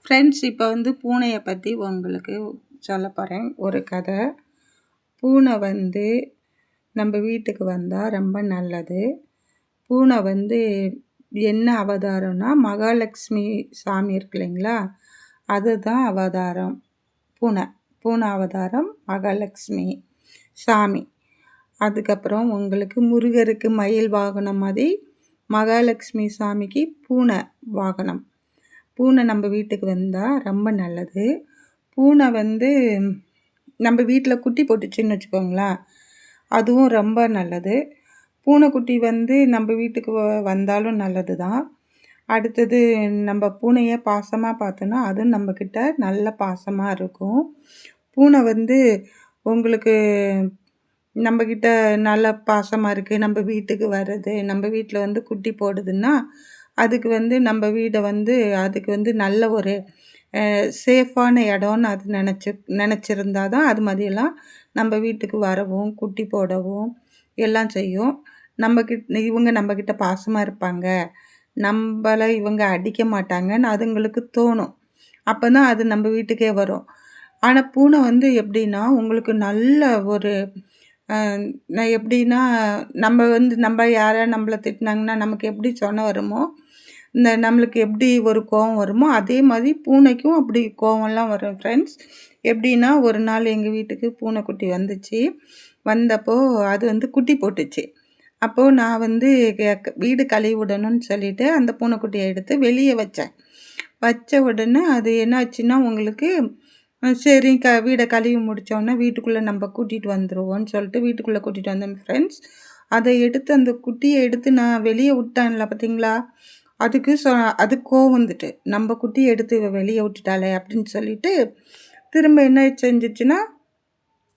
Friends, இப்போ வந்து பூனைய பத்தி உங்களுக்கு சொல்லப் போறேன். ஒரு கதை. பூனை வந்து நம்ம வீட்டுக்கு வந்தா ரொம்ப நல்லது. பூனை வந்து என்ன அவதாரம்னா, மகாலட்சுமி சாமி இருக்கு இல்லைங்களா? அதுதான் அவதாரம் பூனை. பூனை அவதாரம் மகாலட்சுமி சாமி. அதுக்கப்புறம் உங்களுக்கு முருகருக்கு மயில் வாகனம் மாதிரி மகாலட்சுமி சாமிக்கு பூனை வாகனம். பூனை நம்ம வீட்டுக்கு வந்தால் ரொம்ப நல்லது. பூனை வந்து நம்ம வீட்டில் குட்டி போட்டுச்சுன்னு வச்சுக்கோங்களேன், அதுவும் ரொம்ப நல்லது. பூனைக்குட்டி வந்து நம்ம வீட்டுக்கு வந்தாலும் நல்லது தான். அடுத்தது நம்ம பூனையை பாசமாக பார்த்தோன்னா அதுவும் நம்மக்கிட்ட நல்ல பாசமாக இருக்கும். பூனை வந்து உங்களுக்கு நம்மக்கிட்ட நல்ல பாசமாக இருக்குது, நம்ம வீட்டுக்கு வருது, நம்ம வீட்டில் வந்து குட்டி போடுதுன்னா அதுக்கு வந்து நம்ம வீடை வந்து அதுக்கு வந்து நல்ல ஒரு சேஃபான இடம்னு அது நினச்சிருந்தா தான் அது மாதிரியெல்லாம் நம்ம வீட்டுக்கு வரவும் குட்டி போடவும் எல்லாம் செய்யும். இவங்க நம்மக்கிட்ட பாசமாக இருப்பாங்க, நம்மளை இவங்க அடிக்க மாட்டாங்கன்னு அதுங்களுக்கு தோணும். அப்போ தான் அது நம்ம வீட்டுக்கே வரும். ஆனால் பூனை வந்து எப்படின்னா உங்களுக்கு நல்ல ஒரு எப்படின்னா நம்ம யாராவது நம்மளை திட்டினாங்கன்னா நமக்கு எப்படி சொன்ன வருமோ, நம்மளுக்கு எப்படி ஒரு கோவம் வருமோ அதே மாதிரி பூனைக்கும் அப்படி கோவம்லாம் வரும் ஃப்ரெண்ட்ஸ். எப்படின்னா ஒரு நாள் எங்கள் வீட்டுக்கு பூனைக்குட்டி வந்துச்சு. வந்தப்போ அது வந்து குட்டி போட்டுச்சு. அப்போது நான் வந்து வீடு கழுவி விடணும்னு சொல்லிவிட்டு அந்த பூனைக்குட்டியை எடுத்து வெளியே வச்சேன். வச்ச உடனே அது என்னாச்சுன்னா உங்களுக்கு சரி வீடை கழுவி முடித்தோடனே வீட்டுக்குள்ளே நம்ம கூட்டிகிட்டு வந்துடுவோன்னு சொல்லிட்டு வீட்டுக்குள்ளே கூட்டிகிட்டு வந்தேன் ஃப்ரெண்ட்ஸ். அதை எடுத்து அந்த குட்டியை எடுத்து நான் வெளியே விட்டேன்ல பார்த்தீங்களா, அது கோவம் வந்துட்டு நம்ம குட்டியை எடுத்து வெளியே விட்டுட்டாளே அப்படின்னு சொல்லிட்டு திரும்ப என்ன செஞ்சிச்சுன்னா